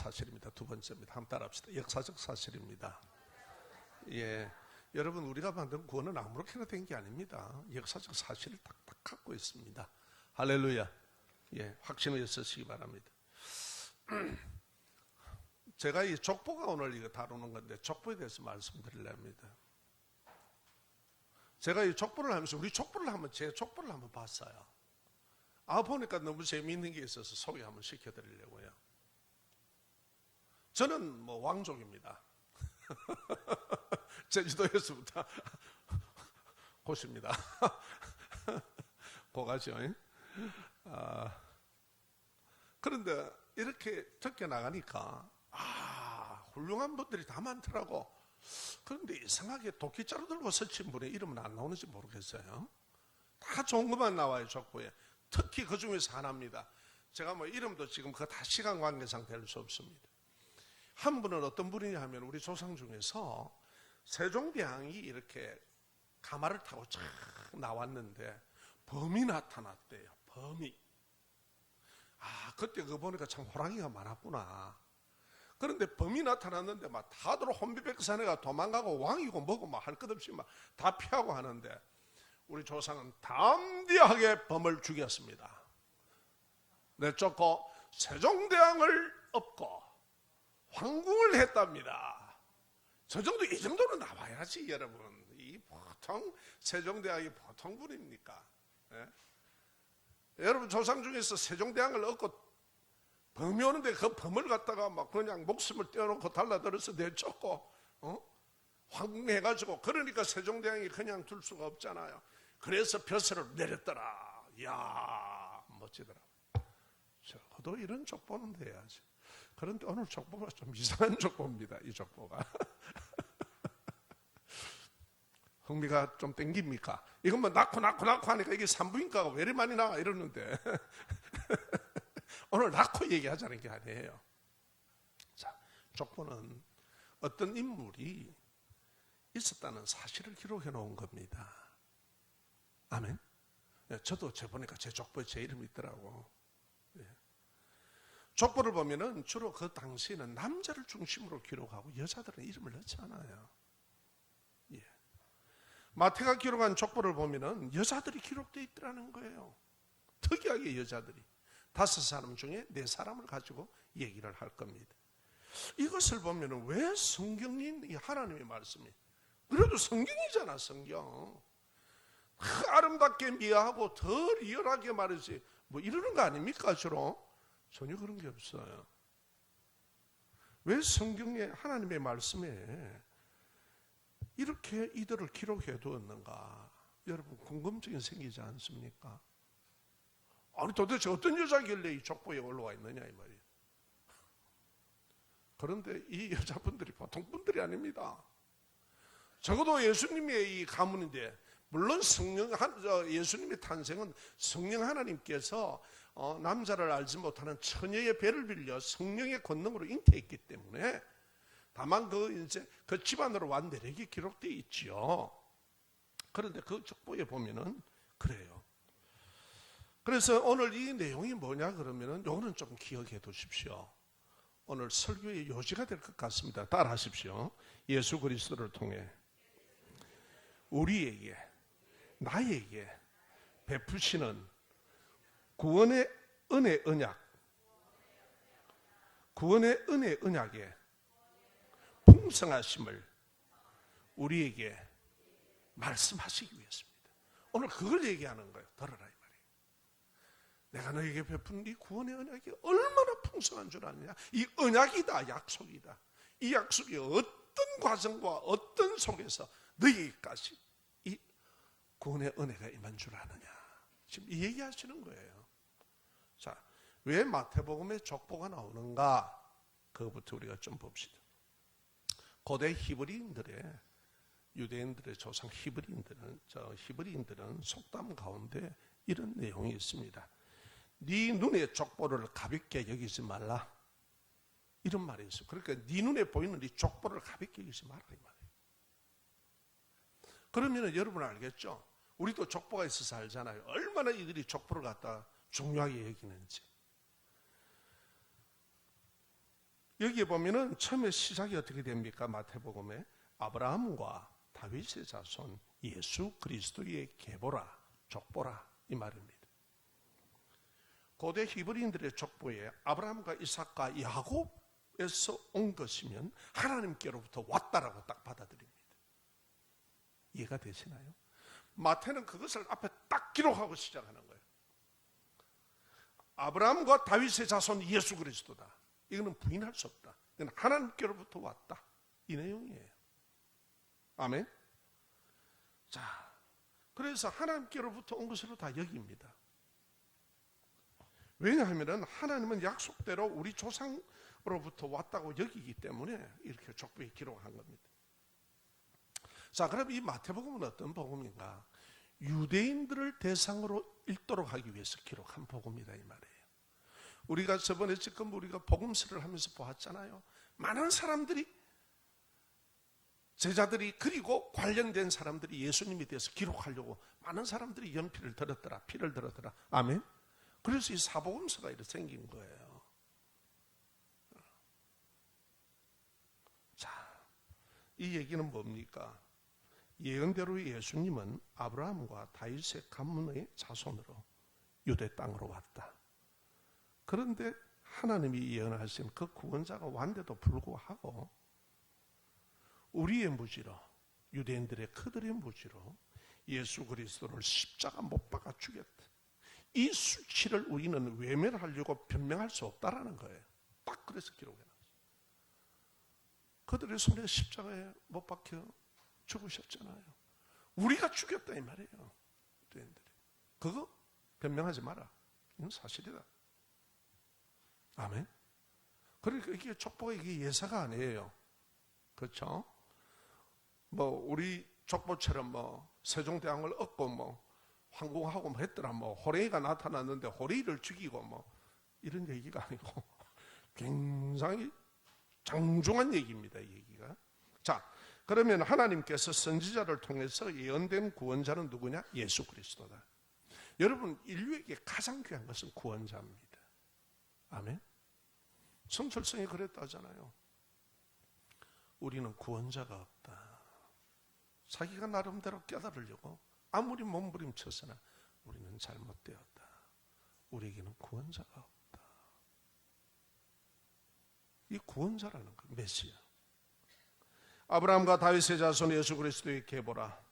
사실입니다. 두 번째입니다. 한번 따라합시다. 역사적 사실입니다. 예, 여러분, 우리가 만든 구원은 아무렇게나 된 게 아닙니다. 역사적 사실을 딱딱 갖고 있습니다. 할렐루야. 예, 확신을 쓰시기 바랍니다. 제가 이 족보가 오늘 이거 다루는 건데 족보에 대해서 말씀드리려합니다. 제가 이 족보를 하면서 우리 족보를 한번 제 족보를 한번 봤어요. 보니까 너무 재미있는 게 있어서 소개 한번 시켜드리려고요. 저는 뭐 왕족입니다. 제주도에서부터 고십니다. 고가죠. 그런데 이렇게 적게 나가니까 훌륭한 분들이 다 많더라고. 그런데 이상하게 도끼자루 들고 서친 분의 이름은 안 나오는지 모르겠어요. 다 좋은 것만 나와요, 족보에. 특히 그 중에서 하나입니다. 제가 뭐 이름도 지금 그거 다 시간 관계상 될 수 없습니다. 한 분은 어떤 분이냐 하면 우리 조상 중에서 세종대왕이 이렇게 가마를 타고 쫙 나왔는데 범이 나타났대요. 범이. 그때 그거 보니까 참 호랑이가 많았구나. 그런데 범이 나타났는데 막 다들 혼비백산해가 도망가고 왕이고 뭐고 막 할 것 없이 막 다 피하고 하는데 우리 조상은 담대하게 범을 죽였습니다. 내쫓고 세종대왕을 엎고 황궁을 했답니다. 저 정도, 이 정도는 나와야지, 여러분. 이 보통 세종대왕이 보통 분입니까? 예? 여러분, 조상 중에서 세종대왕을 엎고 범이 오는데 그 범을 갖다가 막 그냥 목숨을 떼어놓고 달라들어서 내쫓고 황궁해가지고, 그러니까 세종대왕이 그냥 둘 수가 없잖아요. 그래서 벼슬을 내렸더라. 이야, 멋지더라. 저도 이런 족보는 돼야지. 그런데 오늘 족보가 좀 이상한 족보입니다. 이 족보가. 흥미가 좀 땡깁니까? 이건 뭐 낳고 하니까 이게 산부인과가 왜 이리 많이 나와 이러는데 오늘 낳고 얘기하자는 게 아니에요. 자, 족보는 어떤 인물이 있었다는 사실을 기록해 놓은 겁니다. 아멘. 저도 보니까 제 족보에 제 이름이 있더라고. 족보를 보면은 주로 그 당시에는 남자를 중심으로 기록하고 여자들은 이름을 넣지 않아요. 마태가 기록한 족보를 보면은 여자들이 기록되어 있더라는 거예요. 특이하게 여자들이 5사람 중에 4사람을 가지고 얘기를 할 겁니다. 이것을 보면은 왜 성경인 이 하나님의 말씀이, 그래도 성경이잖아, 성경. 아름답게 미화하고 더 리얼하게 말이지 뭐 이러는 거 아닙니까? 주로 전혀 그런 게 없어요. 왜 성경의 하나님의 말씀에 이렇게 이들을 기록해 두었는가? 여러분, 궁금증이 생기지 않습니까? 아니, 도대체 어떤 여자길래 이 족보에 올라와 있느냐 이 말이에요. 그런데 이 여자분들이 보통 분들이 아닙니다. 적어도 예수님의 이 가문인데, 물론 예수님의 탄생은 성령 하나님께서 남자를 알지 못하는 처녀의 배를 빌려 성령의 권능으로 잉태했기 때문에, 다만 그 집안으로 완 내력이 기록되어 있지요. 그런데 그 족보에 보면은 그래요. 그래서 오늘 이 내용이 뭐냐 그러면은 요거는 좀 기억해 두십시오. 오늘 설교의 요지가 될 것 같습니다. 따라하십시오. 예수 그리스도를 통해 우리에게, 나에게 베푸시는 구원의 은혜 언약, 구원의 은혜 언약에 풍성하심을 우리에게 말씀하시기 위해서입니다. 오늘 그걸 얘기하는 거예요. 들어라 이 말이에요. 내가 너에게 베푼 이 구원의 언약이 얼마나 풍성한 줄 아느냐. 이 언약이다, 약속이다. 이 약속이 어떤 과정과 어떤 속에서 너희까지 이 구원의 은혜가 임한 줄 아느냐. 지금 이 얘기하시는 거예요. 자, 왜 마태복음에 족보가 나오는가? 그거부터 우리가 좀 봅시다. 고대 히브리인들의, 유대인들의 조상 히브리인들은 속담 가운데 이런 내용이 있습니다. 네 눈의 족보를 가볍게 여기지 말라, 이런 말이 있어요. 그러니까 네 눈에 보이는 이 족보를 가볍게 여기지 말라 이 말이에요. 그러면 여러분 알겠죠? 우리도 족보가 있어서 알잖아요. 얼마나 이들이 족보를 갖다 중요하게 여기는지. 여기에 보면은 처음에 시작이 어떻게 됩니까? 마태복음에 아브라함과 다윗의 자손 예수 그리스도의 계보라, 족보라 이 말입니다. 고대 히브리인들의 족보에 아브라함과 이삭과 야곱에서 온 것이면 하나님께로부터 왔다라고 딱 받아들입니다. 이해가 되시나요? 마태는 그것을 앞에 딱 기록하고 시작하는 거예요. 아브라함과 다윗의 자손 예수 그리스도다. 이거는 부인할 수 없다. 이건 하나님께로부터 왔다. 이 내용이에요. 아멘. 자, 그래서 하나님께로부터 온 것으로 다 여깁니다. 왜냐하면 하나님은 약속대로 우리 조상으로부터 왔다고 여기기 때문에 이렇게 족보에 기록한 겁니다. 자, 그럼 이 마태복음은 어떤 복음인가? 유대인들을 대상으로 읽도록 하기 위해서 기록한 복음이다 이 말이에요. 우리가 저번에 지금 우리가 복음서를 하면서 보았잖아요. 많은 사람들이, 제자들이, 그리고 관련된 사람들이 예수님에 대해서 기록하려고 많은 사람들이 연필을 들었더라, 피를 들었더라. 아멘. 그래서 이 사복음서가 이렇게 생긴 거예요. 자, 이 얘기는 뭡니까? 예언대로 예수님은 아브라함과 다윗의 가문의 자손으로 유대 땅으로 왔다. 그런데 하나님이 예언하신 그 구원자가 왔는데도 불구하고 우리의 무지로, 유대인들의 그들의 무지로 예수 그리스도를 십자가 못 박아 죽였다. 이 수치를 우리는 외면하려고 변명할 수 없다라는 거예요. 딱 그래서 기록해놨어요. 그들의 손에 십자가에 못 박혀 죽으셨잖아요. 우리가 죽였다 이 말이에요. 유대인들이. 그거 변명하지 마라. 이건 사실이다. 아멘. 그러니까 이게 족보가 이게 예사가 아니에요. 그렇죠? 뭐 우리 족보처럼 뭐 세종대왕을 얻고 뭐 황궁하고 뭐 했더라. 뭐 호레이가 나타났는데 호레이를 죽이고 뭐 이런 얘기가 아니고 굉장히 장중한 얘기입니다. 이 얘기가. 자, 그러면 하나님께서 선지자를 통해서 예언된 구원자는 누구냐? 예수 그리스도다. 여러분, 인류에게 가장 귀한 것은 구원자입니다. 아멘. 성철성이 그랬다잖아요. 우리는 구원자가 없다. 자기가 나름대로 깨달으려고 아무리 몸부림쳤으나 우리는 잘못되었다. 우리에게는 구원자가 없다. 이 구원자라는 거, 메시아. 아브라함과 다윗의 자손 예수 그리스도의 계보라.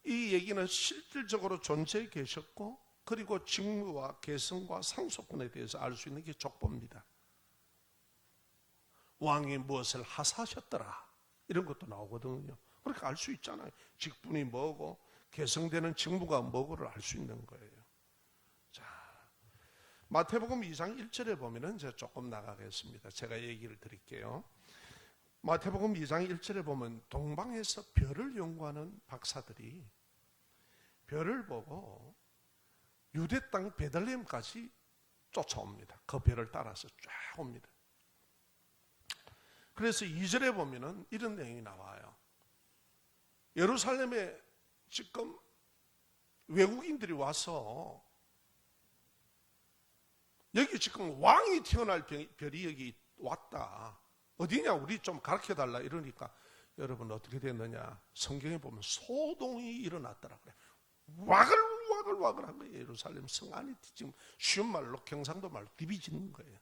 이 얘기는 실질적으로 존재해 계셨고, 그리고 직무와 계승과 상속권에 대해서 알 수 있는 게 족보입니다. 왕이 무엇을 하사하셨더라 이런 것도 나오거든요. 그렇게 알 수 있잖아요. 직분이 뭐고 계승되는 직무가 뭐고를 알 수 있는 거예요. 자, 마태복음 2장 1절에 보면은 이제 조금 나가겠습니다. 제가 얘기를 드릴게요. 마태복음 2장 1절에 보면 동방에서 별을 연구하는 박사들이 별을 보고 유대 땅 베들레헴까지 쫓아옵니다. 그 별을 따라서 쫙 옵니다. 그래서 2절에 보면은 이런 내용이 나와요. 예루살렘에 지금 외국인들이 와서 여기 지금 왕이 태어날 별이 여기 왔다. 어디냐? 우리 좀 가르쳐달라. 이러니까 여러분 어떻게 됐느냐? 성경에 보면 소동이 일어났더라 그래. 와글와글한 거예요. 예루살렘 성 안이 지금 쉬운 말로 경상도 말로 뒤비지는 거예요.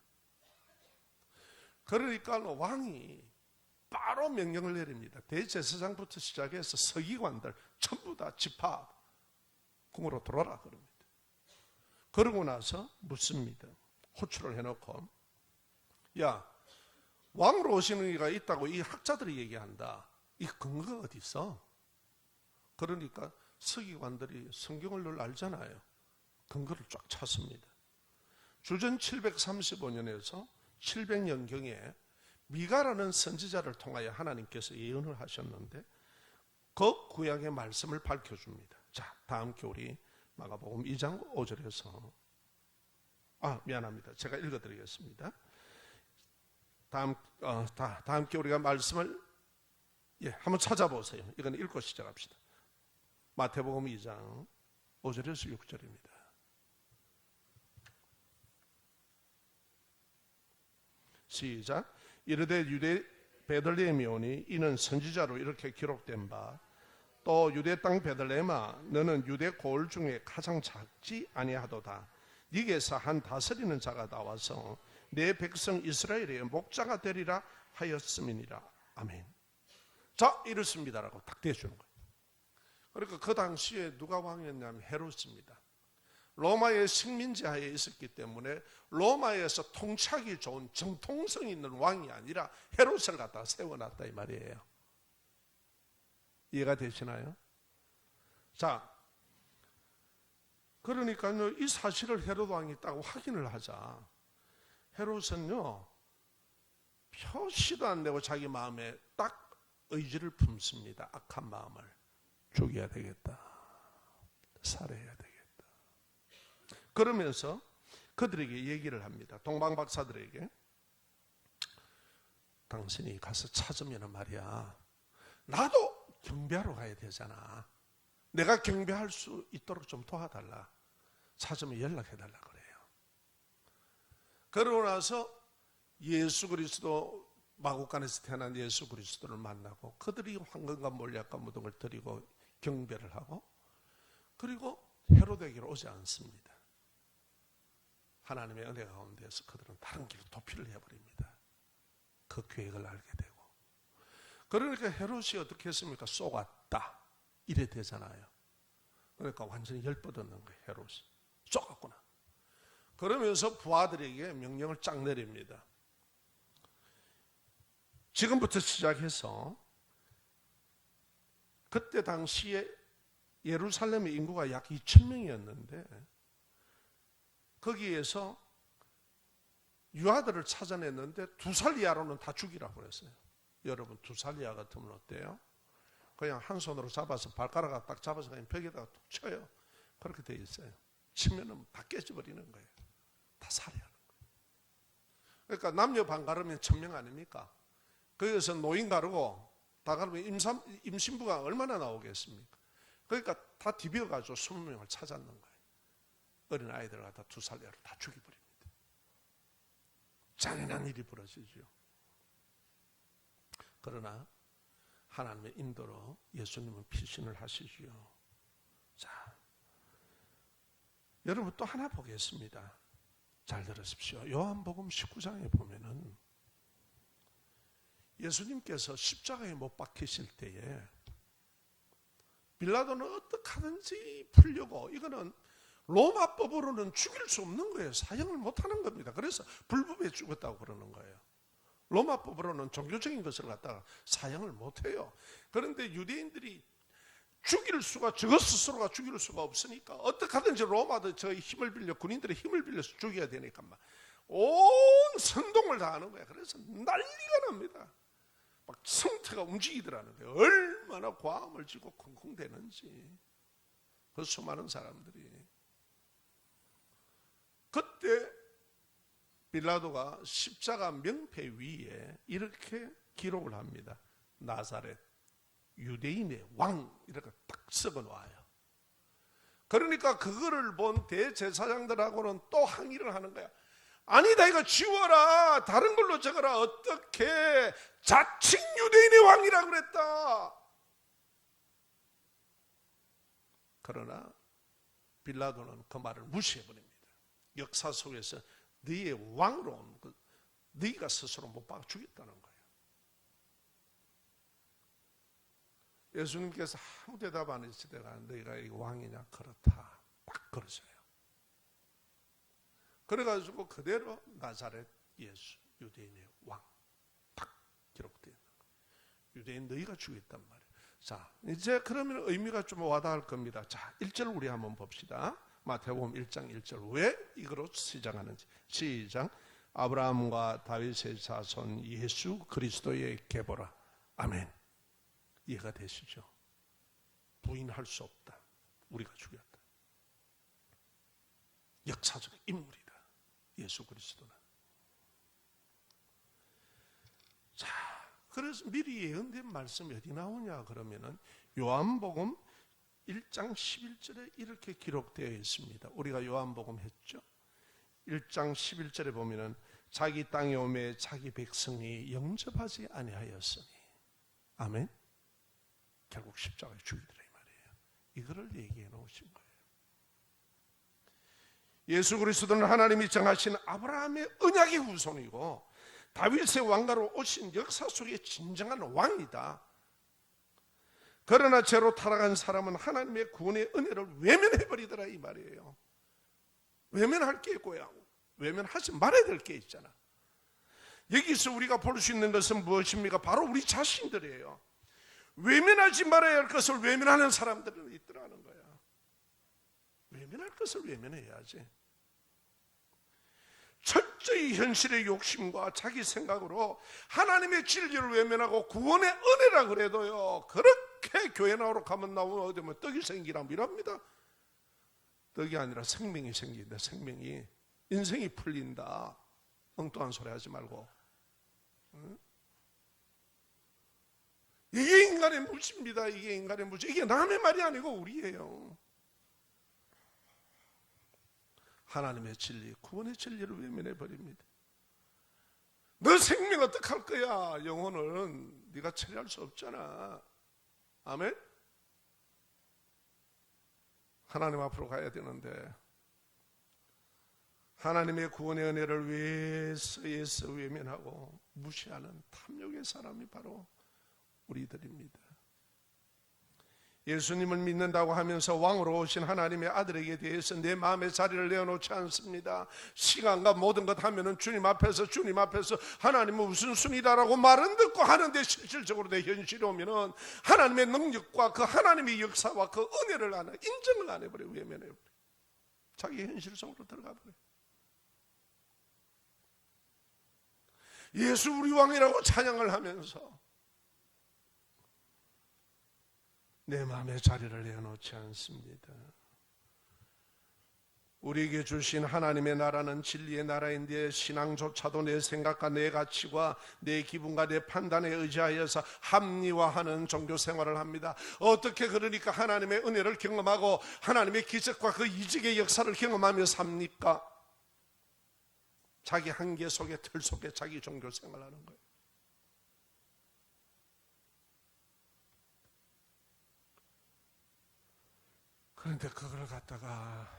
그러니까 왕이 바로 명령을 내립니다. 대제사장부터 시작해서 서기관들 전부 다 집합궁으로 들어오라 그럽니다. 그러고 나서 묻습니다. 호출을 해놓고, 야, 왕으로 오시는 이가 있다고 이 학자들이 얘기한다. 이 근거가 어디 있어? 그러니까 서기관들이 성경을 늘 알잖아요. 근거를 쫙 찾습니다. 주전 735년에서 700년경에 미가라는 선지자를 통하여 하나님께서 예언을 하셨는데 그 구약의 말씀을 밝혀줍니다. 자, 다음 교 우리 마가복음 2장 5절에서 미안합니다. 제가 읽어드리겠습니다. 다음 교 우리가 말씀을 한번 찾아보세요. 이건 읽고 시작합시다. 마태복음 2장 5절에서 6절입니다. 시작. 이르되 유대 베들레헴이 오니 이는 선지자로 이렇게 기록된 바, 또 유대 땅 베들레헴아 너는 유대 고을 중에 가장 작지 아니하도다. 네게서 한 다스리는 자가 나와서 내 백성 이스라엘의 목자가 되리라 하였음이니라. 아멘. 자, 이렇습니다라고 딱 대주는 거예요. 그러니까 그 당시에 누가 왕이었냐면 헤롯입니다. 로마의 식민지 하에 있었기 때문에 로마에서 통치하기 좋은 정통성 있는 왕이 아니라 헤롯을 갖다가 세워놨다 이 말이에요. 이해가 되시나요? 자, 그러니까 이 사실을 헤롯 왕이 딱 확인을 하자. 헤롯은요, 표시도 안 내고 자기 마음에 딱 의지를 품습니다. 악한 마음을. 죽여야 되겠다. 살해해야 되겠다. 그러면서 그들에게 얘기를 합니다. 동방박사들에게. 당신이 가서 찾으면 말이야, 나도 경배하러 가야 되잖아. 내가 경배할 수 있도록 좀 도와달라. 찾으면 연락해달라 그래요. 그러고 나서 예수 그리스도, 마국간에서 태어난 예수 그리스도를 만나고 그들이 황금과 몰약과 무덤을 드리고 경배를 하고, 그리고 헤로데에게로 오지 않습니다. 하나님의 은혜 가운데서 그들은 다른 길로 도피를 해버립니다. 그 계획을 알게 되고. 그러니까 헤롯이 어떻게 했습니까? 쏘갔다 이래 되잖아요. 그러니까 완전히 열뻗었는 거예요. 헤롯이 쏘갔구나. 그러면서 부하들에게 명령을 쫙 내립니다. 지금부터 시작해서, 그때 당시에 예루살렘의 인구가 약 2,000명이었는데 거기에서 유아들을 찾아냈는데 2살 이하로는 다 죽이라고 그랬어요. 여러분 2살 이하 같으면 어때요? 그냥 한 손으로 잡아서 발가락을 딱 잡아서 그냥 벽에다가 툭 쳐요. 그렇게 돼 있어요. 치면은 다 깨져버리는 거예요. 다 살해하는 거예요. 그러니까 남녀 반 가르면 1,000명 아닙니까? 거기서 노인 가르고 다 가르면 임신부가 얼마나 나오겠습니까? 그러니까 다 디벼가지고 20명을 찾았는 거예요. 어린 아이들을 갖다 2살 이하로 다 죽여버립니다. 잔인한 일이 벌어지죠. 그러나 하나님의 인도로 예수님은 피신을 하시지요. 자, 여러분 또 하나 보겠습니다. 잘 들으십시오. 요한복음 19장에 보면은 예수님께서 십자가에 못 박히실 때에 빌라도는 어떻게 하든지 풀려고, 이거는 로마법으로는 죽일 수 없는 거예요. 사형을 못하는 겁니다. 그래서 불법에 죽었다고 그러는 거예요. 로마법으로는 종교적인 것을 갖다가 사형을 못해요. 그런데 유대인들이 죽일 수가, 저것 스스로가 죽일 수가 없으니까 어떻게 하든지 로마도 저의 힘을 빌려, 군인들의 힘을 빌려서 죽여야 되니까 막 온 선동을 다 하는 거야. 그래서 난리가 납니다. 막 성태가 움직이더라는 거예요. 얼마나 과음을 지고 쿵쿵대는지. 그 수많은 사람들이. 그때 빌라도가 십자가 명패 위에 이렇게 기록을 합니다. 나사렛 유대인의 왕, 이렇게 딱 썩어 놔요. 그러니까 그거를 본 대제사장들하고는 또 항의를 하는 거야. 아니다, 이거 지워라, 다른 걸로 적어라. 어떻게 자칭 유대인의 왕이라 그랬다. 그러나 빌라도는 그 말을 무시해버립니다. 역사 속에서 너희의 왕으로 온 것, 너희가 스스로 못 박아 죽였다는 거예요. 예수님께서 아무 대답 안 했으다가 너희가 이 왕이냐? 그렇다. 딱 그러세요. 그래가지고 그대로 나사렛 예수, 유대인의 왕, 딱 기록되어 있는 거예요. 유대인 너희가 죽였단 말이에요. 자, 이제 그러면 의미가 좀 와닿을 겁니다. 자, 1절 우리 한번 봅시다. 마태복음 1장 1절. 왜 이거로 시작하는지. 시작. 아브라함과 다윗의 자손 예수 그리스도의 계보라. 아멘. 이해가 되시죠? 부인할 수 없다. 우리가 죽였다. 역사적 인물이다. 예수 그리스도는. 자, 그래서 미리 예언된 말씀이 어디 나오냐 그러면은 요한복음 1장 11절에 이렇게 기록되어 있습니다. 우리가 요한복음 했죠. 1장 11절에 보면은 자기 땅에 오매 자기 백성이 영접하지 아니하였으니. 아멘. 결국 십자가에 죽이더라 이 말이에요. 이거를 얘기해 놓으신 거예요. 예수 그리스도는 하나님이 정하신 아브라함의 언약의 후손이고 다윗의 왕가로 오신 역사 속의 진정한 왕이다. 그러나 죄로 타락한 사람은 하나님의 구원의 은혜를 외면해버리더라 이 말이에요. 외면할 게 있고요, 외면하지 말아야 될 게 있잖아. 여기서 우리가 볼 수 있는 것은 무엇입니까? 바로 우리 자신들이에요. 외면하지 말아야 할 것을 외면하는 사람들은 있더라는 거야. 외면할 것을 외면해야지. 철저히 현실의 욕심과 자기 생각으로 하나님의 진리를 외면하고 구원의 은혜라 그래도요, 그렇게 교회 나오러 가면 어디면 떡이 생기라 이랍니다. 떡이 아니라 생명이 생긴다. 생명이, 인생이 풀린다. 엉뚱한 소리 하지 말고. 응? 이게 인간의 무지입니다. 이게 인간의 무지. 이게 남의 말이 아니고 우리예요. 하나님의 진리, 구원의 진리를 외면해 버립니다. 너 생명 어떡할 거야? 영혼은 네가 처리할 수 없잖아. 아멘? 하나님 앞으로 가야 되는데 하나님의 구원의 은혜를 왜서 외면하고 무시하는 탐욕의 사람이 바로 우리들입니다. 예수님을 믿는다고 하면서 왕으로 오신 하나님의 아들에게 대해서 내 마음의 자리를 내어놓지 않습니다. 시간과 모든 것 하면은 주님 앞에서 하나님은 우선순위다라고 말은 듣고 하는데 실질적으로 내 현실이 오면은 하나님의 능력과 그 하나님의 역사와 그 은혜를 인정을 안 해버려. 외면해버려. 자기 현실 속으로 들어가 버려. 예수 우리 왕이라고 찬양을 하면서 내 마음의 자리를 내어놓지 않습니다. 우리에게 주신 하나님의 나라는 진리의 나라인데 신앙조차도 내 생각과 내 가치와 내 기분과 내 판단에 의지하여서 합리화하는 종교 생활을 합니다. 어떻게 그러니까 하나님의 은혜를 경험하고 하나님의 기적과 그 이적의 역사를 경험하며 삽니까? 자기 한계 속에, 틀 속에 자기 종교 생활하는 거예요. 그런데 그걸 갖다가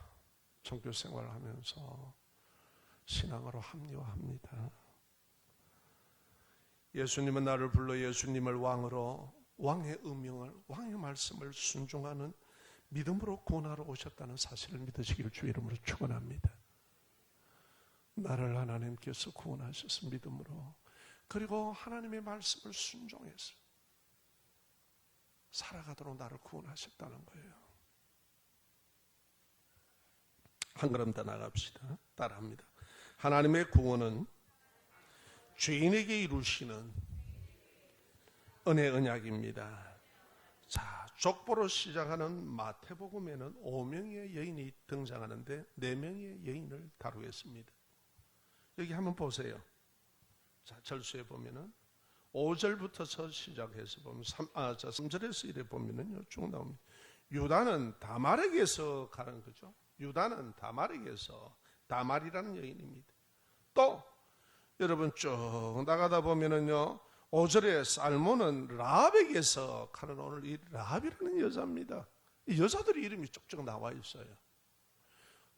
종교 생활을 하면서 신앙으로 합리화합니다. 예수님은 나를 불러 예수님을 왕으로, 왕의 음명을, 왕의 말씀을 순종하는 믿음으로 구원하러 오셨다는 사실을 믿으시길 주 이름으로 축원합니다. 나를 하나님께서 구원하셔서 믿음으로, 그리고 하나님의 말씀을 순종해서 살아가도록 나를 구원하셨다는 거예요. 한 걸음 더 나갑시다. 따라합니다. 하나님의 구원은 죄인에게 이루시는 은혜 언약입니다. 자, 족보로 시작하는 마태복음에는 5명의 여인이 등장하는데 4명의 여인을 다루겠습니다. 여기 한번 보세요. 자, 절수에 보면은 5절부터 시작해서 보면 3절에서 이래 보면은요, 쭉 나옵니다. 유다는 다말에게서 가는 거죠. 유다는 다말에게서, 다말이라는 여인입니다. 또 여러분 쭉 나가다 보면은요, 5절에 살몬은 라합에게서 가는, 오늘 이 라합이라는 여자입니다. 이 여자들의 이름이 쭉쭉 나와 있어요.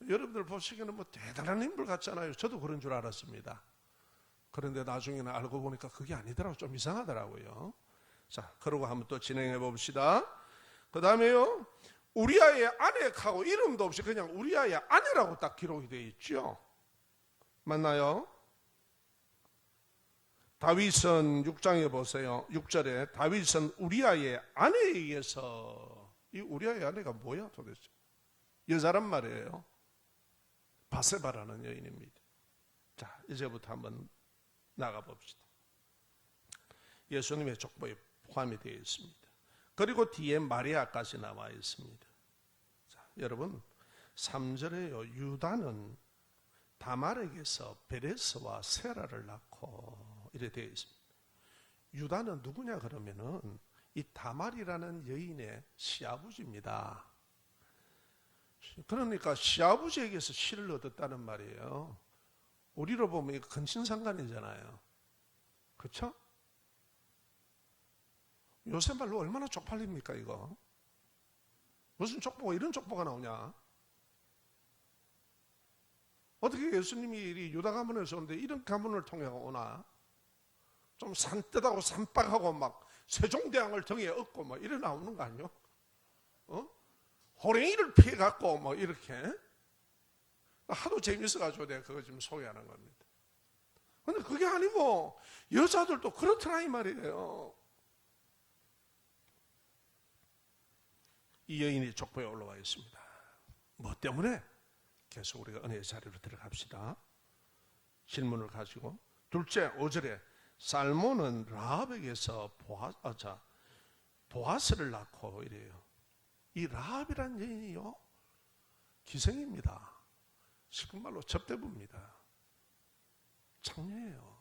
여러분들 보시기에는 뭐 대단한 인물 같잖아요. 저도 그런 줄 알았습니다. 그런데 나중에는 알고 보니까 그게 아니더라고요. 좀 이상하더라고요. 자, 그러고 한번 또 진행해 봅시다. 그 다음에요, 우리아의 아내하고 이름도 없이 그냥 우리아의 아내라고 딱 기록이 되어 있죠. 맞나요? 다윗은 6장에 보세요. 6절에 다윗은 우리아의 아내에 의해서, 이 우리아의 아내가 뭐야 도대체? 여자란 말이에요. 바세바라는 여인입니다. 자, 이제부터 한번 나가봅시다. 예수님의 족보에 포함이 되어 있습니다. 그리고 뒤에 마리아까지 나와 있습니다. 자, 여러분 3절에요. 유다는 다말에게서 베레스와 세라를 낳고 이래 되어 있습니다. 유다는 누구냐 그러면은 이 다말이라는 여인의 시아버지입니다. 그러니까 시아버지에게서 씨를 얻었다는 말이에요. 우리로 보면 이거 근친상간이잖아요. 그렇죠? 요새 말로 얼마나 쪽팔립니까 이거? 무슨 족보가 이런 족보가 나오냐? 어떻게 예수님이 이 유다 가문에서 오는데 이런 가문을 통해 오나? 좀 산뜻하고 산박하고 막 세종대왕을 등에 업고 막 이래 나오는 거 아니요? 호랭이를 피해갖고 뭐 이렇게 하도 재밌어가지고 내가 그거 지금 소개하는 겁니다. 근데 그게 아니고 여자들도 그렇더라 이 말이에요. 이 여인이 족보에 올라와 있습니다. 뭐 때문에? 계속 우리가 은혜의 자리로 들어갑시다. 질문을 가지고 둘째 5절에 살몬은 라합에게서 보아스를 낳고 이래요. 이 라합이란 여인이요 기생입니다. 지금 말로 접대부입니다. 창녀예요.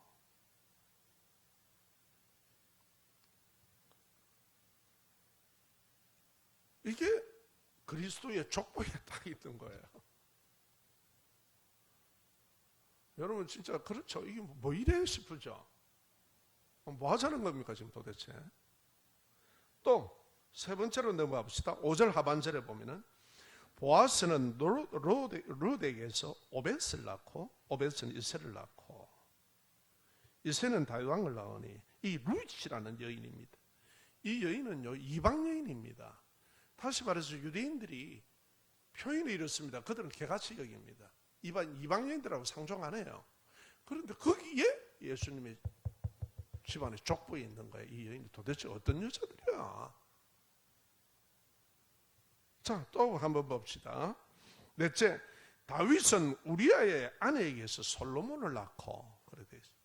이게 그리스도의 족보에 딱 있던 거예요. 여러분 진짜 그렇죠? 이게 뭐 이래 싶으죠? 뭐 하자는 겁니까 지금 도대체? 또 세 번째로 넘어가 봅시다. 5절 하반절에 보면은 보아스는 룻에게서 오벳을 낳고 오벳은 이새를 낳고 이새는 다윗 왕을 낳으니 이 룻이라는 여인입니다. 이 여인은요 이방 여인입니다. 다시 말해서 유대인들이 표현이 이렇습니다. 그들은 개같이 여깁니다. 이방 여인들하고 상종 안 해요. 그런데 거기에 예수님의 집안의 족보에 있는 거예요. 이 여인이 도대체 어떤 여자들이야? 자, 또 한번 봅시다. 넷째, 다윗은 우리아의 아내에게서 솔로몬을 낳고 그래 돼 있어요.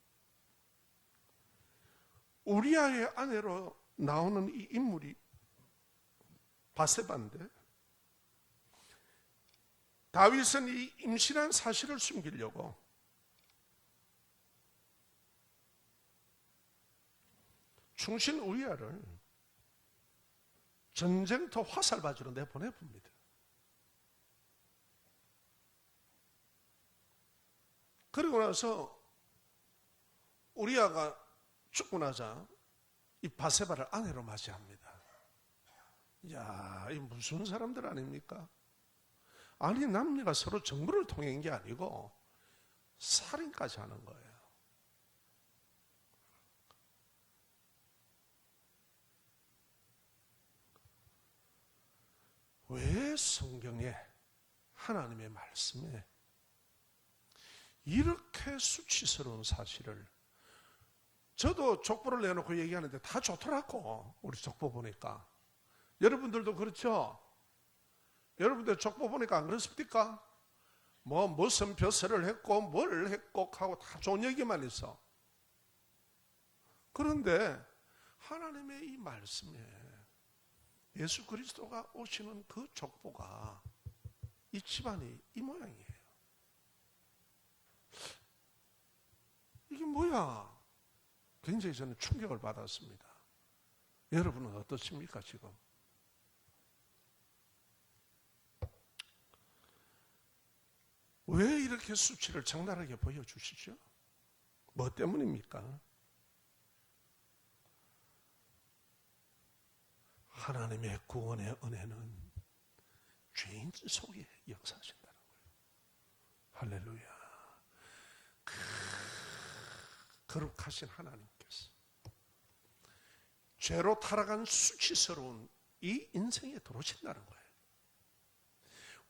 우리아의 아내로 나오는 이 인물이 바세바인데 다윗은 이 임신한 사실을 숨기려고 충신 우리아를 전쟁터 화살바지로 내보내봅니다. 그리고 나서 우리아가 죽고 나자 이 바세바를 아내로 맞이합니다. 이야, 이 무슨 사람들 아닙니까? 아니 남녀가 서로 정부를 통한 게 아니고 살인까지 하는 거예요. 왜 성경에 하나님의 말씀에 이렇게 수치스러운 사실을 저도 족보를 내놓고 얘기하는데 다 좋더라고. 우리 족보 보니까 여러분들도 그렇죠? 여러분들 족보 보니까 안 그렇습니까? 뭐 무슨 벼슬을 했고 뭘 했고 하고 다 좋은 얘기만 있어. 그런데 하나님의 이 말씀에 예수 그리스도가 오시는 그 족보가 이 집안이 이 모양이에요. 이게 뭐야? 굉장히 저는 충격을 받았습니다. 여러분은 어떻습니까 지금? 왜 이렇게 수치를 적나라하게 보여주시죠? 뭐 때문입니까? 하나님의 구원의 은혜는 죄인 속에 역사하신다는 거예요. 할렐루야. 거룩하신 하나님께서 죄로 타락한 수치스러운 이 인생에 들어오신다는 거예요.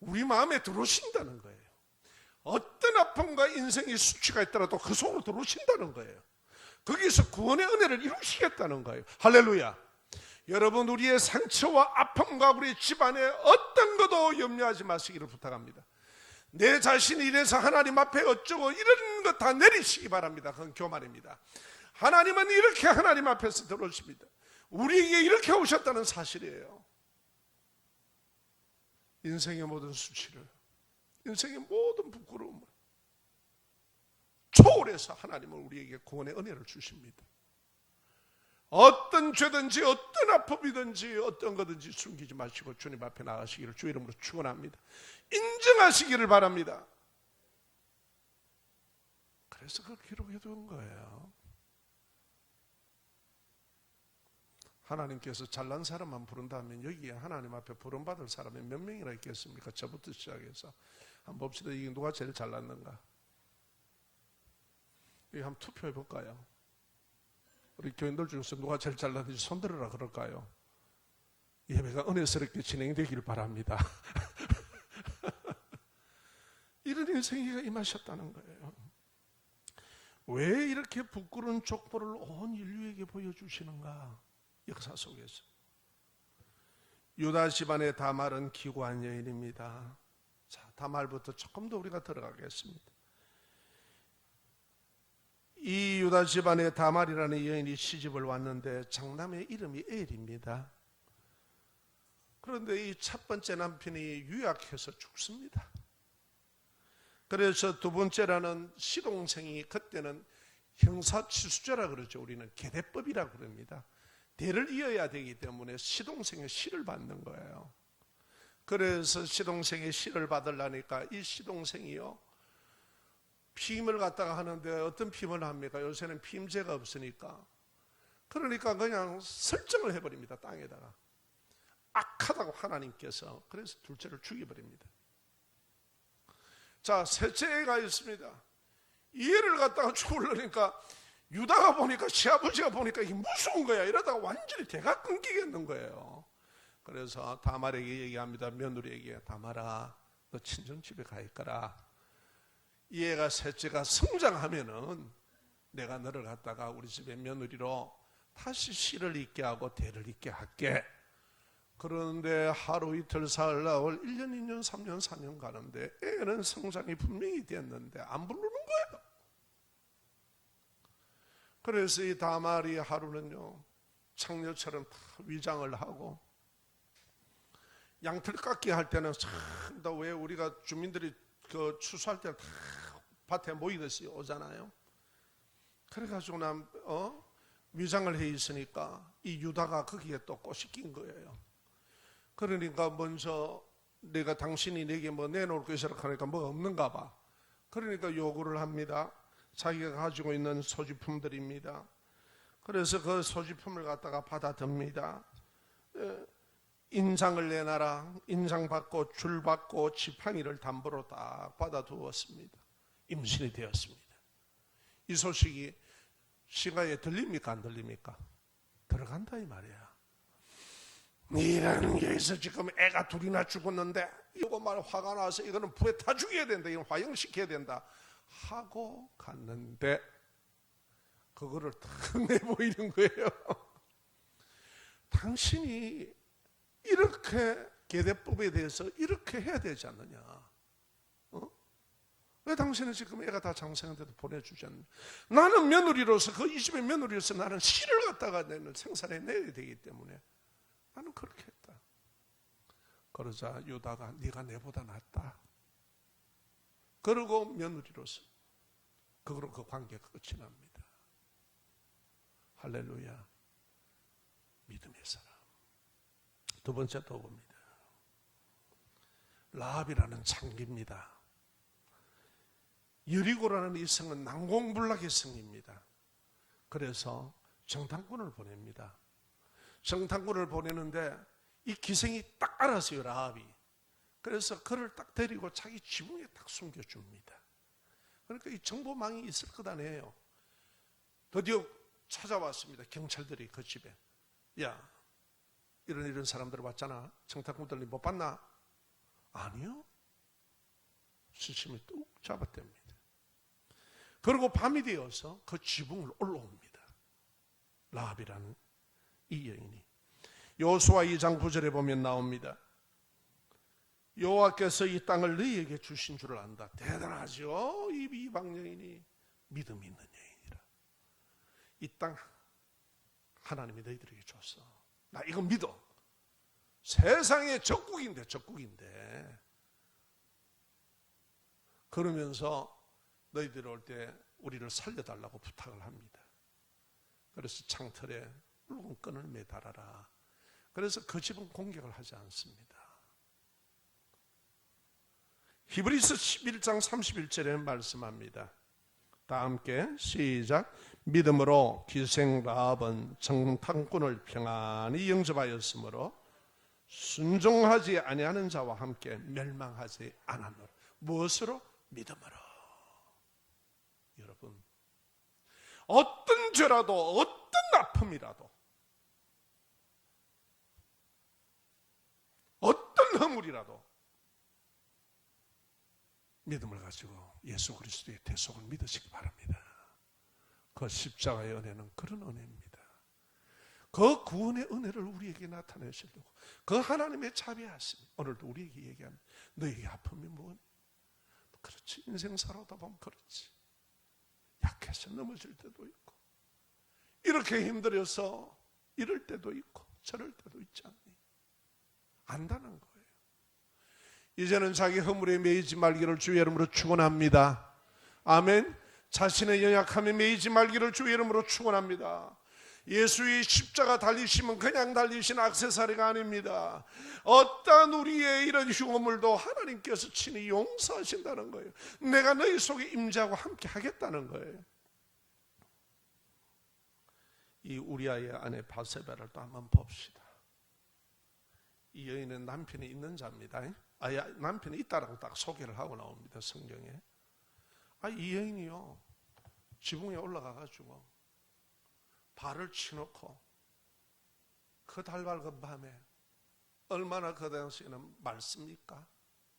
우리 마음에 들어오신다는 거예요. 어떤 아픔과 인생의 수치가 있더라도 그 속으로 들어오신다는 거예요. 거기서 구원의 은혜를 이루시겠다는 거예요. 할렐루야. 여러분 우리의 상처와 아픔과 우리 집안의 어떤 것도 염려하지 마시기를 부탁합니다. 내 자신이 이래서 하나님 앞에 어쩌고 이런 것 다 내리시기 바랍니다. 그건 교만입니다. 하나님은 이렇게 하나님 앞에서 들어오십니다. 우리에게 이렇게 오셨다는 사실이에요. 인생의 모든 수치를, 인생의 모든 부끄러움을 초월해서 하나님은 우리에게 구원의 은혜를 주십니다. 어떤 죄든지 어떤 아픔이든지 어떤 거든지 숨기지 마시고 주님 앞에 나가시기를 주 이름으로 축원합니다. 인정하시기를 바랍니다. 그래서 그걸 기록해 둔 거예요. 하나님께서 잘난 사람만 부른다면 여기에 하나님 앞에 부름받을 사람이 몇 명이나 있겠습니까? 저부터 시작해서 한번 봅시다. 이게 누가 제일 잘났는가? 이거 한번 투표해 볼까요? 우리 교인들 중에서 누가 제일 잘났는지 손들어라 그럴까요? 예배가 은혜스럽게 진행되길 바랍니다. 이런 인생이가 임하셨다는 거예요. 왜 이렇게 부끄러운 족보를 온 인류에게 보여주시는가? 역사 속에서. 유다 집안의 다말은 기구한 여인입니다. 자, 다말부터 조금 더 우리가 들어가겠습니다. 이 유다 집안의 다말이라는 여인이 시집을 왔는데 장남의 이름이 엘입니다. 그런데 이 첫 번째 남편이 유약해서 죽습니다. 그래서 두 번째라는 시동생이, 그때는 형사치수죄라 그러죠. 우리는 계대법이라 그럽니다. 대를 이어야 되기 때문에 시동생의 시를 받는 거예요. 그래서 시동생의 시를 받으려니까 이 시동생이요, 피임을 갖다가 하는데 어떤 피임을 합니까? 요새는 피임제가 없으니까. 그러니까 그냥 설정을 해버립니다. 땅에다가. 악하다고 하나님께서. 그래서 둘째를 죽여버립니다. 자, 셋째 애가 있습니다. 이 애를 갖다가 죽으려니까 유다가 보니까, 시아버지가 보니까 이게 무서운 거야. 이러다가 완전히 대가 끊기겠는 거예요. 그래서 다말에게 얘기합니다. 며느리에게, 다말아, 너 친정집에 가 있거라. 이 애가 셋째가 성장하면은 내가 너를 갖다가 우리 집에 며느리로 다시 씨를 잇게 하고 대를 잇게 할게. 그런데 하루 이틀 사흘 나흘 1년 2년 3년 4년 가는데 애는 성장이 분명히 됐는데 안 부르는 거예요. 그래서 이 다말이 하루는요, 창녀처럼 다 위장을 하고, 양털 깎기 할 때는 참, 왜 우리가 주민들이 그 추수할 때는 다 밭에 모이듯이 오잖아요. 그래가지고 위장을 해 있으니까 이 유다가 거기에 또 꽃이 낀 거예요. 그러니까 먼저 내가 당신이 내게 뭐 내놓을 것이라 하니까 뭐 없는가 봐. 그러니까 요구를 합니다. 자기가 가지고 있는 소지품들입니다. 그래서 그 소지품을 갖다가 받아듭니다. 인장을 내놔라. 인장 받고 줄 받고 지팡이를 담보로 딱 받아두었습니다. 임신이 되었습니다. 이 소식이 시가에 들립니까 안 들립니까? 들어간다 이 말이야. 이라는 게 있어. 지금 애가 둘이나 죽었는데 이거 말 화가 나서 이거는 불에 타 죽여야 된다. 이건 화형시켜야 된다 하고 갔는데 그거를 탁 내보이는 거예요. 당신이 이렇게 계대법에 대해서 이렇게 해야 되지 않느냐? 왜 당신은 지금 애가 다 장성한데도 보내주지 않느냐? 나는 며느리로서, 그 이 집의 며느리로서 나는 씨를 갖다가 내는 생산해 내야 되기 때문에 나는 그렇게 했다. 그러자 유다가 네가 내보다 낫다. 그러고 며느리로서 그거로 그 관계가 끝이 납니다. 할렐루야. 믿음의 사람. 두 번째 또 봅니다. 라합이라는 창기입니다. 여리고라는 이 성은 난공불락의 성입니다. 그래서 정탐꾼을 보냅니다. 정탐꾼을 보내는데 이 기생이 딱 알았어요, 라합이. 그래서 그를 딱 데리고 자기 지붕에 딱 숨겨줍니다. 그러니까 이 정보망이 있을 것 아니에요. 드디어 찾아왔습니다. 경찰들이 그 집에. 야, 이런 사람들 왔잖아. 정탐꾼들이 못 봤나? 아니요. 수심이 뚝 잡아댑니다. 그리고 밤이 되어서 그 지붕을 올라옵니다. 라합이라는 이 여인이. 여호수아 2장 9절에 보면 나옵니다. 여호와께서 이 땅을 너희에게 주신 줄을 안다. 대단하죠. 이 이방 여인이 믿음 있는 여인이라. 이 땅 하나님이 너희들에게 줬어. 나 이거 믿어. 세상의 적국인데 그러면서 너희들 올 때 우리를 살려달라고 부탁을 합니다. 그래서 창틀에 붉은 끈을 매달아라. 그래서 그 집은 공격을 하지 않습니다. 히브리서 11장 31절에 말씀합니다. 다 함께 시작. 믿음으로 기생 라합은 정탐꾼을 평안히 영접하였으므로 순종하지 아니하는 자와 함께 멸망하지 않았노라. 무엇으로? 믿음으로. 여러분, 어떤 죄라도 어떤 아픔이라도 어떤 허물이라도 믿음을 가지고 예수 그리스도의 대속을 믿으시기 바랍니다. 그 십자가의 은혜는 그런 은혜입니다. 그 구원의 은혜를 우리에게 나타내시려고 그 하나님의 자비하심 오늘도 우리에게 얘기합니다. 너에게 아픔이 뭐니? 그렇지, 인생 살아다 보면 그렇지. 약해서 넘어질 때도 있고 이렇게 힘들어서 이럴 때도 있고 저럴 때도 있지 않니? 안다는 거예요. 이제는 자기 허물에 매이지 말기를 주의 이름으로 축원합니다. 아멘. 자신의 연약함에 매이지 말기를 주의 이름으로 축원합니다. 예수의 십자가 달리심은 그냥 달리신 액세서리가 아닙니다. 어떠한 우리의 이런 흉어물도 하나님께서 친히 용서하신다는 거예요. 내가 너희 속에 임재하고 함께 하겠다는 거예요. 이 우리아의 아내 바세바를 또 한번 봅시다. 이 여인은 남편이 있는 자입니다. 남편이 있다라고 딱 소개를 하고 나옵니다, 성경에. 이 여인이요, 지붕에 올라가가지고 발을 치놓고 그 달 밝은 밤에 얼마나 그 당시에는 맑습니까?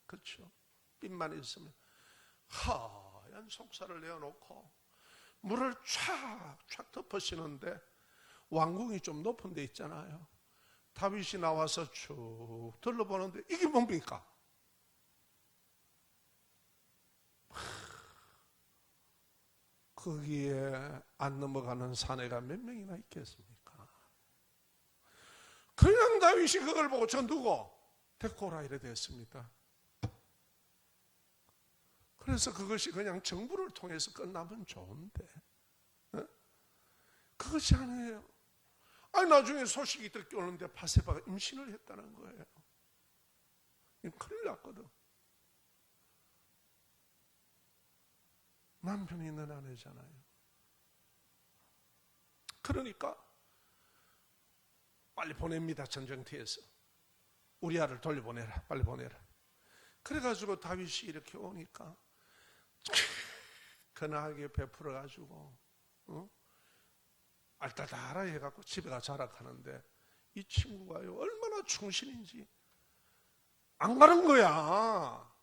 그렇죠? 빛만 있으면 하얀 속살을 내어놓고 물을 촥촥 덮으시는데 왕궁이 좀 높은 데 있잖아요. 다윗이 나와서 쭉 둘러보는데 이게 뭡니까? 거기에 안 넘어가는 사내가 몇 명이나 있겠습니까? 그냥 다윗이 그걸 보고 저 누구? 데리고 오라 이래 됐습니다. 그래서 그것이 그냥 정부를 통해서 끝나면 좋은데 그것이 아니에요. 나중에 소식이 듣게 오는데 바세바가 임신을 했다는 거예요. 큰일 났거든. 남편이 있는 아내잖아요. 그러니까 빨리 보냅니다. 전쟁터에서 우리아를 돌려보내라. 빨리 보내라. 그래가지고 다윗이 이렇게 오니까 근하게 베풀어가지고 알다다라 해갖고 집에 가 자락하는데 이 친구가요 얼마나 충신인지 안 가는 거야.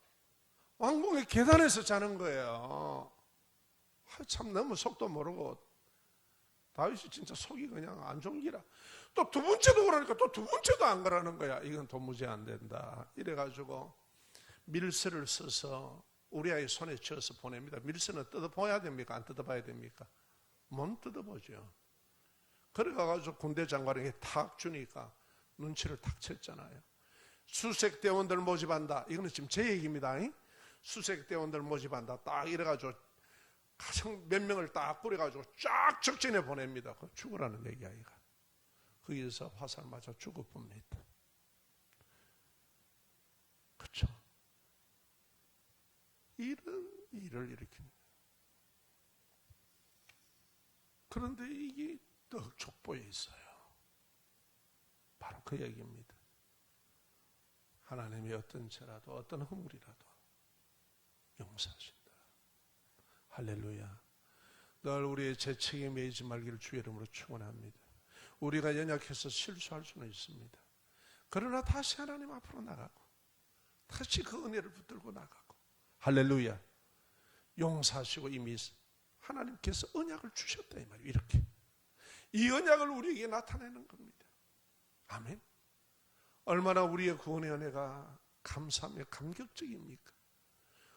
왕궁의 계단에서 자는 거예요. 참 너무 속도 모르고 다윗이 진짜 속이 그냥 안 좋은 기라. 또 두 번째도 오라니까 또 두 번째도 안 가라는 거야. 이건 도무지 안 된다. 이래가지고 밀스를 써서 우리아의 손에 쥐어서 보냅니다. 밀스는 뜯어봐야 됩니까? 안 뜯어봐야 됩니까? 못 뜯어보죠. 그래가지고 군대 장관에게 탁 주니까 눈치를 탁 챘잖아요. 수색 대원들 모집한다. 이거는 지금 제 얘기입니다. 수색 대원들 모집한다. 딱 이래가지고 가장 몇 명을 딱 꾸려가지고 쫙 적진에 보냅니다. 죽으라는 얘기야, 이거. 거기서 화살 맞아 죽어봅니다. 그렇죠? 이런 일을 일으킵니다. 그런데 이게 떡 족보에 있어요. 바로 그 얘기입니다. 하나님이 어떤 죄라도 어떤 허물이라도 용서하신다. 할렐루야. 늘 우리의 죄책에 매이지 말기를 주의 이름으로 축원합니다. 우리가 연약해서 실수할 수는 있습니다. 그러나 다시 하나님 앞으로 나가고 다시 그 은혜를 붙들고 나가고 할렐루야. 용서하시고 이미 하나님께서 언약을 주셨다 이 말이에요. 이렇게 이 언약을 우리에게 나타내는 겁니다. 아멘. 얼마나 우리의 구원의 은혜가 감사하며 감격적입니까?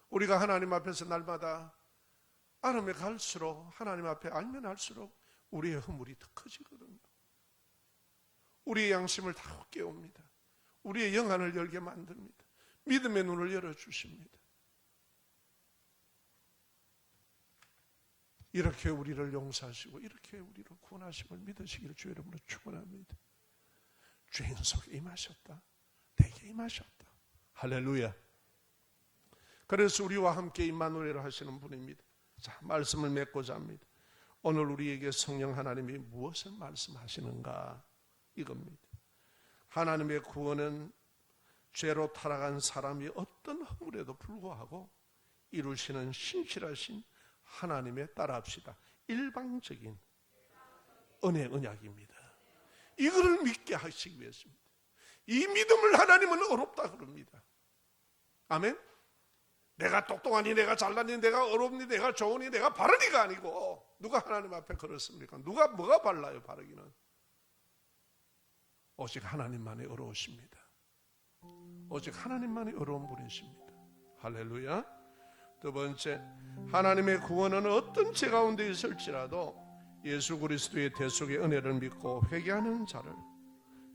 우리가 하나님 앞에서 날마다 알면 갈수록 하나님 앞에 알면 알수록 우리의 허물이 더 커지거든요. 우리의 양심을 다 깨웁니다. 우리의 영안을 열게 만듭니다. 믿음의 눈을 열어주십니다. 이렇게 우리를 용서하시고 이렇게 우리를 구원하심을 믿으시기를 주의 이름으로 축원합니다. 죄인 속에 임하셨다. 내게 임하셨다. 할렐루야. 그래서 우리와 함께 임마누엘을 하시는 분입니다. 자, 말씀을 맺고자 합니다. 오늘 우리에게 성령 하나님이 무엇을 말씀하시는가 이겁니다. 하나님의 구원은 죄로 타락한 사람이 어떤 허물에도 불구하고 이루시는 신실하신 하나님에 따라합시다. 일방적인 은혜 언약입니다. 이거를 믿게 하시기 위해서입니다. 이 믿음을 하나님은 어렵다 그럽니다. 아멘. 내가 똑똑하니, 내가 잘나니, 내가 어렵니, 내가 좋으니, 내가 바르니가 아니고, 누가 하나님 앞에 걸었습니까? 누가 뭐가 발라요? 바르기는 오직 하나님만이 어려우십니다. 오직 하나님만이 어려운 분이십니다. 할렐루야. 두 번째, 하나님의 구원은 어떤 죄 가운데 있을지라도 예수 그리스도의 대속의 은혜를 믿고 회개하는 자를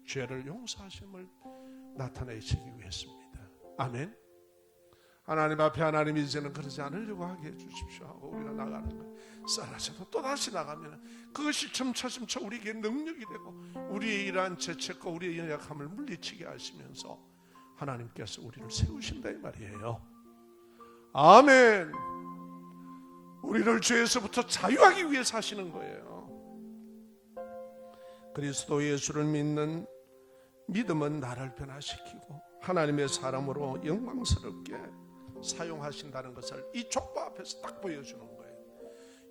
죄를 용서하심을 나타내시기 위해서입니다. 아멘. 하나님 앞에 하나님 이제는 그러지 않으려고 하게 해주십시오 하고 우리가 나가는 거예요. 썰어져도 또다시 나가면 그것이 점차 우리에게 능력이 되고 우리의 이러한 죄책과 우리의 연약함을 물리치게 하시면서 하나님께서 우리를 세우신다 이 말이에요. 아멘. 우리를 죄에서부터 자유하기 위해서 하시는 거예요. 그리스도 예수를 믿는 믿음은 나를 변화시키고 하나님의 사람으로 영광스럽게 사용하신다는 것을 이 족보 앞에서 딱 보여주는 거예요.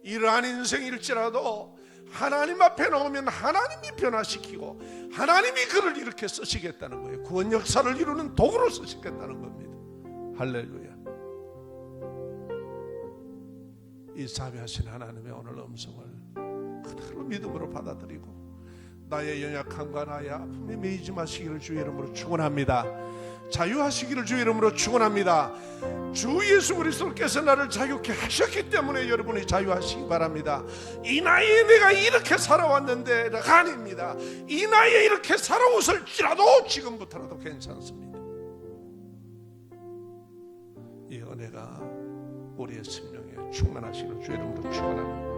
이러한 인생일지라도 하나님 앞에 나오면 하나님이 변화시키고 하나님이 그를 이렇게 쓰시겠다는 거예요. 구원 역사를 이루는 도구로 쓰시겠다는 겁니다. 할렐루야. 이 자비하신 하나님의 오늘 음성을 그대로 믿음으로 받아들이고 나의 연약함과 나의 아픔에 매이지 마시기를 주의 이름으로 축원합니다. 자유하시기를 주의 이름으로 축원합니다. 주 예수 그리스도께서 나를 자유케 하셨기 때문에 여러분이 자유하시기 바랍니다. 이 나이에 내가 이렇게 살아왔는데가 아닙니다. 이 나이에 이렇게 살아왔을지라도 지금부터라도 괜찮습니다. 이 은혜가 우리의 심령에 충만하시기를 주의 이름으로 축원합니다.